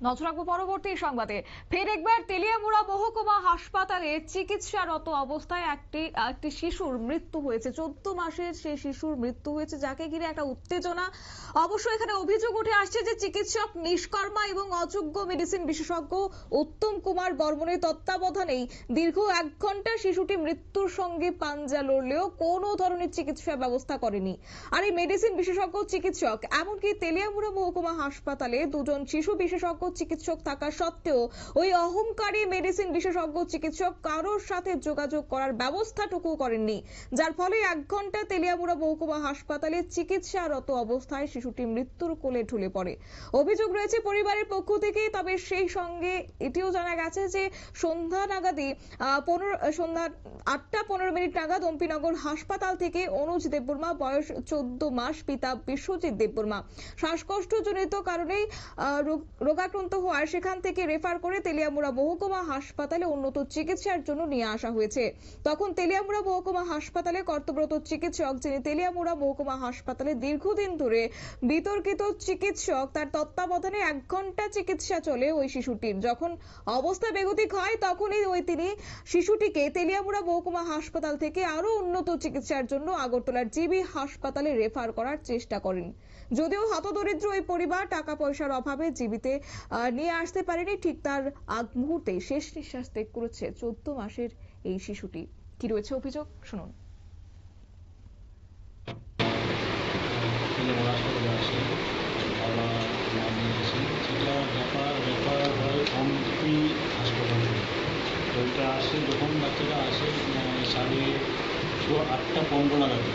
নজর রাখবো পরবর্তী সংবাদে। ফের একবার তেলিয়ামুড়া মহকুমা হাসপাতালে চিকিৎসারত অবস্থায় একটি শিশুর মৃত্যু হয়েছে। 14 মাসের সেই শিশুর মৃত্যু হয়েছে, যাকে ঘিরে একটা উত্তেজনা। অবশ্য এখানে অভিযোগ উঠে আসছে যে চিকিৎসক নিষ্কর্মা এবং অযোগ্য মেডিসিন বিশেষজ্ঞ উত্তম কুমার বর্মনের তত্ত্বাবধানেই দীর্ঘ 1 ঘন্টা শিশুটি মৃত্যুর সঙ্গে পাঞ্জা লড়লেও কোনো ধরনের চিকিৎসা ব্যবস্থা করেনি। আর এই মেডিসিন বিশেষজ্ঞ চিকিৎসক, এমনকি তেলিয়ামুড়া মহকুমা হাসপাতালে 2 জন শিশু বিশেষজ্ঞ চিকিৎসক থাকা সত্ত্বেও ওই অহংকারী মেডিসিন বিশেষজ্ঞ চিকিৎসক কারোর সাথে যোগাযোগ করার ব্যবস্থাটুকু করেননি, যার ফলে 1 ঘন্টা তেলিয়ামুড়া মহকুমা হাসপাতালে চিকিৎসারত অবস্থায় শিশুটি মৃত্যুর কোলে ঢলে পড়ে। অভিযোগ রয়েছে পরিবারের পক্ষ থেকে। তবে সেই সঙ্গে এটিও জানা গেছে যে সন্ধ্যা 8টা 15 মিনিট নাগাদ অম্পিনগর হাসপাতাল থেকে অনুজ দেববর্মা, বয়স 14 মাস, পিতা বিশ্বজিৎ দেববর্মা, শ্বাসকষ্টজনিত কারণেই রোগাক্রান্ত হওয়ার সেখান থেকে রেফার করে তেলিয়ামুড়া মহকুমা হাসপাতালে উন্নত চিকিৎসার জন্য নিয়ে আসা হয়েছে। তখন তেলিয়ামুড়া মহকুমা হাসপাতালে কর্তব্যরত চিকিৎসক, যিনি তেলিয়ামুড়া মহকুমা হাসপাতালে দীর্ঘদিন ধরে বিতর্কিত চিকিৎসক, তার তত্ত্বাবধানে 1 ঘন্টা চিকিৎসা চলে ওই শিশুটির। যখন অবস্থা বেগতিক হয় তখনই তিনি শিশুটিকে তেলিয়ামুড়া মহকুমা হাসপাতাল থেকে আরো উন্নত চিকিৎসার জন্য আগরতলার জিবি হাসপাতালে রেফার করার চেষ্টা করেন। যদিও হতদরিদ্র ওই পরিবার টাকা পয়সার অভাবে জীবিতে নিয়ে আসতে পারেনি, ঠিক তার আগ মুহূর্তে শেষ নিঃশ্বাস ত্যাগ করেছে 14 মাসের এই শিশুটি। কি রয়েছে অভিযোগ, শুনুন। যখন বাচ্চাটা আসে 8টা 15 নাগাদ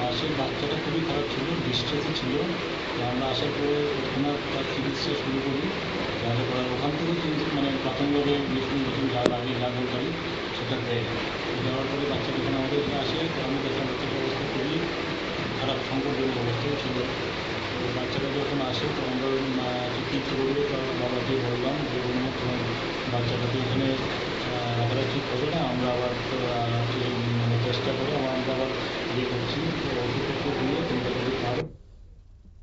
আসে, বাচ্চাটা খুবই খারাপ ছিল, ডিস্ট্রেসে ছিল। আমরা আসার পরে ওনার তার চিকিৎসা শুরু করি। ওখান থেকে কিন্তু প্রাথমিকভাবে মেশিন যা লাগে, যা দরকারি সেটা দেয়। দেওয়ার পরে বাচ্চাটা যখন আমাদের এখানে আসে, আমি দেখলাম বাচ্চাটার অবস্থা খুবই খারাপ, সংকটজনক অবস্থায় ছিল। তো বাচ্চাটা যখন আসে তো আমরা কী করবো, তার বাবাকে বললাম যে তোমার বাচ্চাটাকে এখানে রাখাটা ঠিক হবে না, আমরা আবার চেষ্টা করে আমরা আবার করছি। তো ওষুধপত্র দিয়ে তোমরা যদি পারো।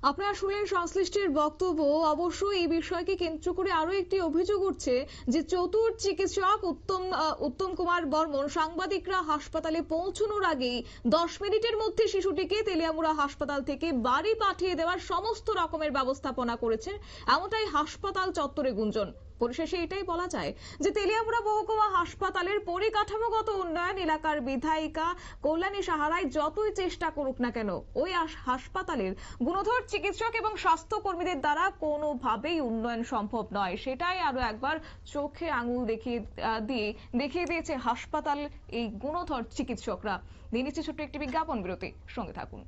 আপনারা শুনলেন সংশ্লিষ্টের বক্তব্য। অবশ্য এই বিষয়কে কেন্দ্র করে আরো একটি অভিযোগ উঠছে যে চতুর চিকিৎসক উত্তম কুমার বর্মন সাংবাদিকরা হাসপাতালে পৌঁছানোর আগেই 10 মিনিটের মধ্যে শিশুটিকে তেলিয়ামুড়া হাসপাতাল থেকে বাড়ি পাঠিয়ে দেওয়ার সমস্ত রকমের ব্যবস্থাপনা করেছেন, এমনটাই হাসপাতাল চত্বরে গুঞ্জন। পরিশেষে এটাই বলা যায় যে তেলিয়ামুড়া মহকুমা হাসপাতালের পরিকাঠামোগত উন্নয়ন এলাকার বিধায়িকা কল্যাণী সাহারাই যতই চেষ্টা করুক না কেন, ওই হাসপাতালের গুণধর চিকিৎসক এবং স্বাস্থ্যকর্মীদের দ্বারা কোনোভাবেই উন্নয়ন সম্ভব নয়। সেটাই আরো একবার চোখে আঙুল দেখিয়ে দিয়েছে হাসপাতাল এই গুণধর চিকিৎসকরা। নিয়ে নিচ্ছে ছোট্ট একটি বিজ্ঞাপন বিরতি, সঙ্গে থাকুন।